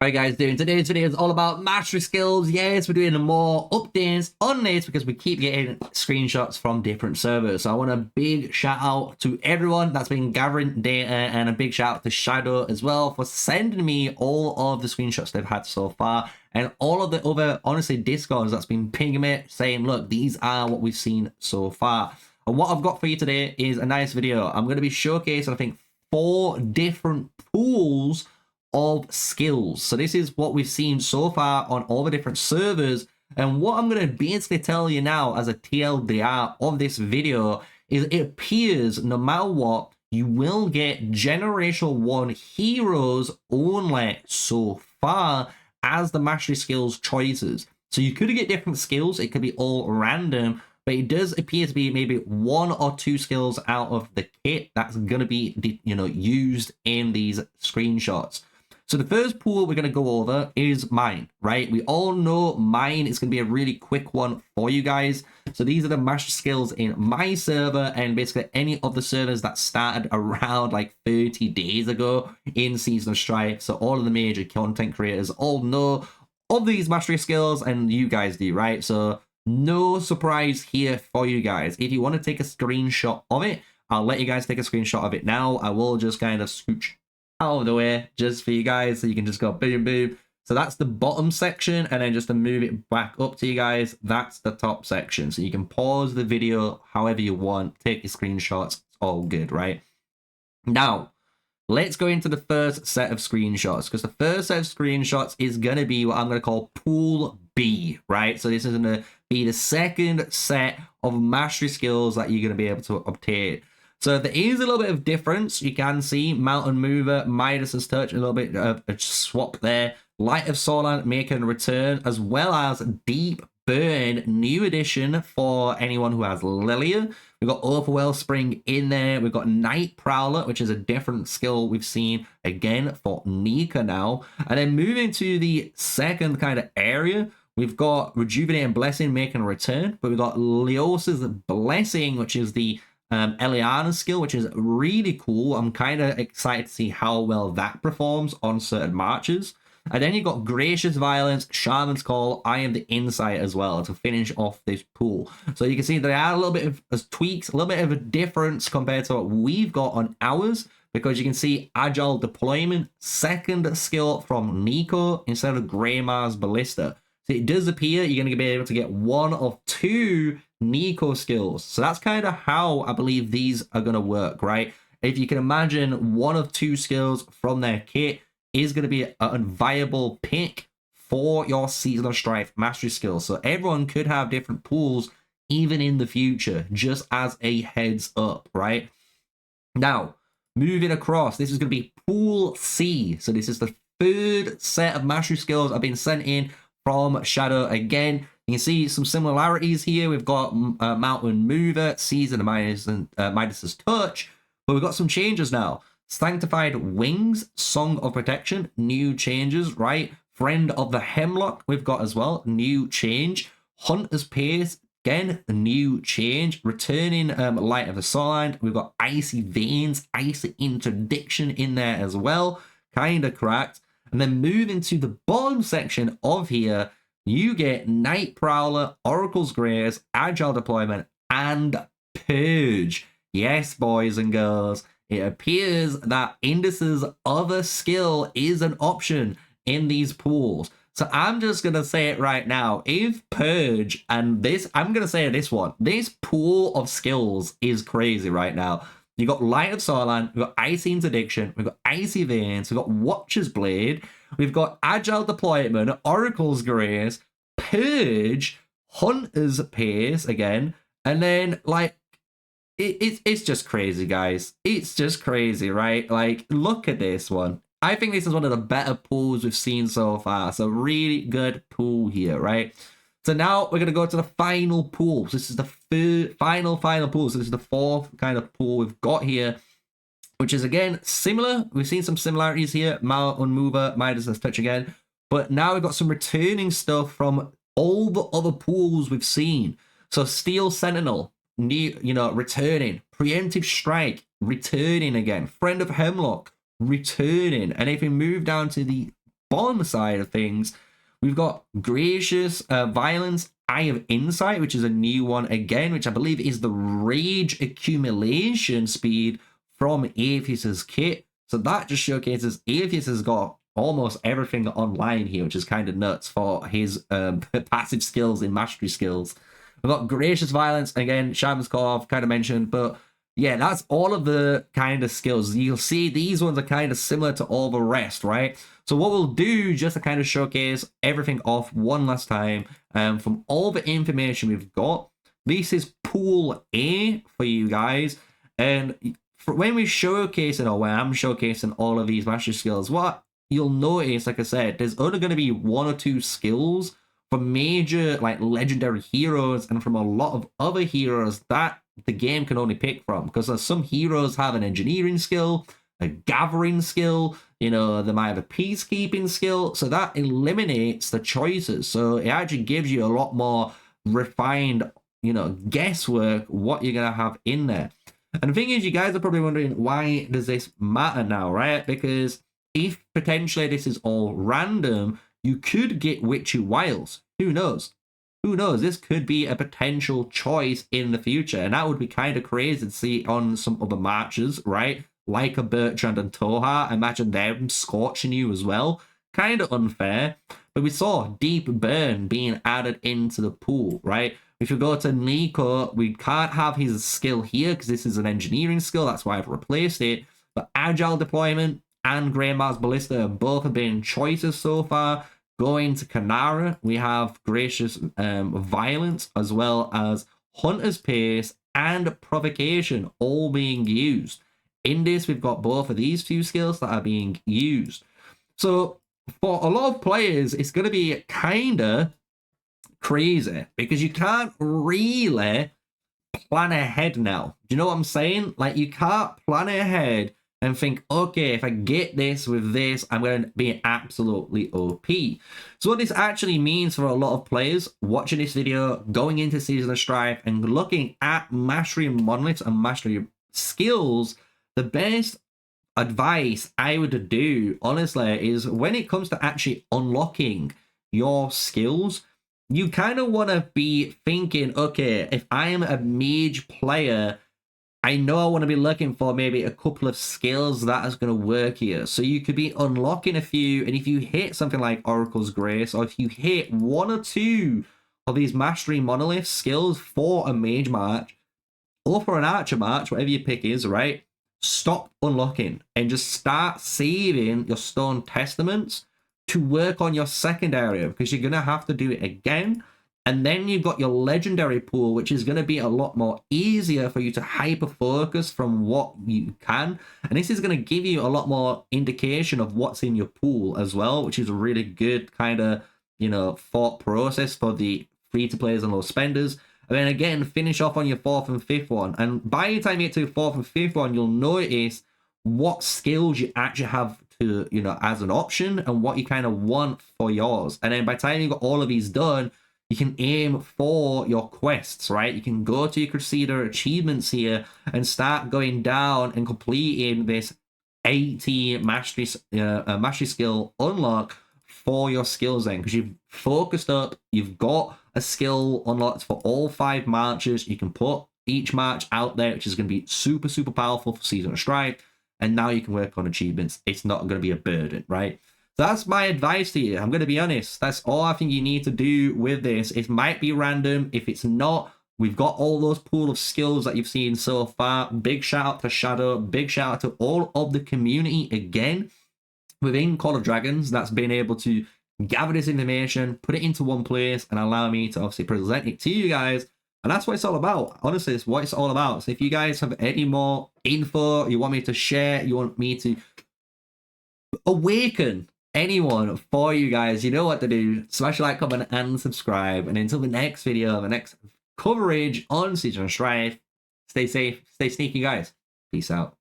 Alright guys, doing today's video is all about mastery skills. Yes, we're doing more updates on this because we keep getting screenshots from different servers. So I want a big shout out to everyone that's been gathering data, and a big shout out to Shadow as well for sending me all of the screenshots they've had so far, and all of the other, honestly, discords that's been pinging me saying, look, these are what we've seen so far. And what I've got for you today is a nice video. I'm going to be showcasing, I think, 4 different pools of skills. So this is what we've seen so far on all the different servers, and what I'm going to basically tell you now as a TLDR of this video is it appears no matter what, you will get generational 1 heroes only so far as the mastery skills choices. So you could get different skills, it could be all random, but it does appear to be maybe 1 or 2 skills out of the kit that's going to be, used in these screenshots. So the first pool we're going to go over is mine, right? We all know mine is going to be a really quick one for you guys. So these are the master skills in my server, and basically any of the servers that started around like 30 days ago in Season of Strife. So all of the major content creators all know of these mastery skills, and you guys do, right? So no surprise here for you guys. If you want to take a screenshot of it, I'll let you guys take a screenshot of it now. I will just kind of scooch out of the way just for you guys so you can just go boom boom. So that's the bottom section, and then just to move it back up to you guys, that's the top section. So you can pause the video however you want, take your screenshots, it's all good, right? Now let's go into the first set of screenshots, because the first set of screenshots is going to be what I'm going to call pool B, right? So this is going to be the second set of mastery skills that you're going to be able to obtain. So there is a little bit of difference. You can see Mountain Mover, Midas's Touch, a little bit of a swap there. Light of Solan making a return, as well as Deep Burn, new addition for anyone who has Lilia. We've got Overwhelm Spring in there. We've got Night Prowler, which is a different skill we've seen again for Nika now. And then moving to the second kind of area, we've got Rejuvenating Blessing making a return, but we've got Leosa's Blessing, which is the Eliana's skill, which is really cool. I'm kind of excited to see how well that performs on certain marches. And then you've got Gracious Violence, Shaman's Call, I Am the Insight as well to finish off this pool. So you can see there are a little bit of tweaks, a little bit of a difference compared to what we've got on ours, because you can see Agile Deployment, second skill from Nico instead of Greymar's Ballista. So it does appear you're going to be able to get 1 of 2 Nico skills. So that's kind of how I believe these are going to work, right? If you can imagine 1 of 2 skills from their kit is going to be a viable pick for your Season of Strife mastery skills. So everyone could have different pools even in the future, just as a heads up, right? Now, moving across, this is going to be pool C. So this is the third set of mastery skills I've been sent in from Shadow again. You can see some similarities here. We've got Mountain Mover, Season of Midas's Touch, but we've got some changes now. Sanctified Wings, Song of Protection, new changes, right? Friend of the Hemlock, we've got as well, new change. Hunter's Pace, again, a new change. Returning Light of the Soulland, we've got Icy Veins, Icy Interdiction in there as well, kind of cracked. And then moving to the bottom section of here, you get Night Prowler, Oracle's Grace, Agile Deployment, and Purge. Yes, boys and girls, it appears that Indus's other skill is an option in these pools. So I'm just going to say it right now. If Purge and this, I'm going to say this one, this pool of skills is crazy right now. You got Light of Solan, we've got Icy Interdiction, we've got Icy Veins, we've got Watcher's Blade, we've got Agile Deployment, Oracle's Grace, Purge, Hunter's Pace again, and then like it's just crazy, guys. It's just crazy, right? Like, look at this one. I think this is one of the better pools we've seen so far. So really good pool here, right? So now we're going to go to the final pool. So this is the final pool. So this is the 4th kind of pool we've got here, which is, again, similar. We've seen some similarities here. Mountain Mover, Midas's Touch again. But now we've got some returning stuff from all the other pools we've seen. So Steel Sentinel, new, returning. Preemptive Strike, returning again. Friend of Hemlock, returning. And if we move down to the bomb side of things, we've got Gracious Violence, Eye of Insight, which is a new one again, which I believe is the Rage accumulation speed from Atheist's kit. So that just showcases Atheist has got almost everything online here, which is kind of nuts for his passive skills in mastery skills. We've got Gracious Violence, again, Shaman's Core, kind of mentioned, but yeah, that's all of the kind of skills. You'll see these ones are kind of similar to all the rest, right? So what we'll do, just to kind of showcase everything off one last time, from all the information we've got, this is Pool A for you guys, and for when we showcase it, or when I'm showcasing all of these mastery skills, what you'll notice, like I said, there's only going to be 1 or 2 skills for major, like, legendary heroes, and from a lot of other heroes that the game can only pick from, because some heroes have an engineering skill, a gathering skill, you know, they might have a peacekeeping skill, so that eliminates the choices. So it actually gives you a lot more refined, you know, guesswork what you're gonna have in there. And the thing is, you guys are probably wondering, why does this matter now, right? Because if potentially this is all random, you could get Witchy Wiles. Who knows? Who knows? This could be a potential choice in the future, and that would be kind of crazy to see on some other matches, right? Like a Bertrand and Toha. Imagine them scorching you as well. Kind of unfair. But we saw Deep Burn being added into the pool, right? If you go to Nico, we can't have his skill here because this is an engineering skill. That's why I've replaced it. But Agile Deployment and Grey Mars Ballista both have been choices so far. Going to Kanara, we have Gracious Violence, as well as Hunter's Pace and Provocation, all being used. In this, we've got both of these 2 skills that are being used. So for a lot of players, it's going to be kind of crazy because you can't really plan ahead now. Do you know what I'm saying? Like, you can't plan ahead and think, okay, if I get this with this, I'm going to be absolutely OP. So what this actually means for a lot of players watching this video, going into Season of Strife and looking at mastery monoliths and mastery skills, the best advice I would do, honestly, is when it comes to actually unlocking your skills, you kind of want to be thinking, okay, if I am a mage player, I know I want to be looking for maybe a couple of skills that is going to work here. So you could be unlocking a few, and if you hit something like Oracle's Grace, or if you hit 1 or 2 of these mastery monolith skills for a mage match, or for an archer match, whatever your pick is, right? Stop unlocking and just start saving your Stone Testaments to work on your secondary, because you're going to have to do it again. And then you've got your legendary pool, which is going to be a lot more easier for you to hyper focus from what you can. And this is going to give you a lot more indication of what's in your pool as well, which is a really good kind of, you know, thought process for the free-to-players and low spenders. And then again, finish off on your 4th and 5th one. And by the time you get to the 4th and 5th one, you'll notice what skills you actually have to, you know, as an option, and what you kind of want for yours. And then by the time you got all of these done, you can aim for your quests, right? You can go to your Crusader achievements here and start going down and completing this 80 mastery skill unlock for your skills then, because you've focused up, you've got a skill unlocked for all 5 marches. You can put each march out there, which is going to be super, super powerful for Season of Strife. And now you can work on achievements. It's not going to be a burden, right? So that's my advice to you. I'm going to be honest. That's all I think you need to do with this. It might be random. If it's not, we've got all those pool of skills that you've seen so far. Big shout out to Shadow. Big shout out to all of the community again within Call of Dragons that's been able to gather this information, put it into one place, and allow me to obviously present it to you guys. And that's what it's all about. Honestly, it's what it's all about. So if you guys have any more info you want me to share, you want me to awaken anyone for you guys, you know what to do. Smash like, comment, and subscribe. And until the next video, the next coverage on Season of Strife, stay safe, stay sneaky, guys. Peace out.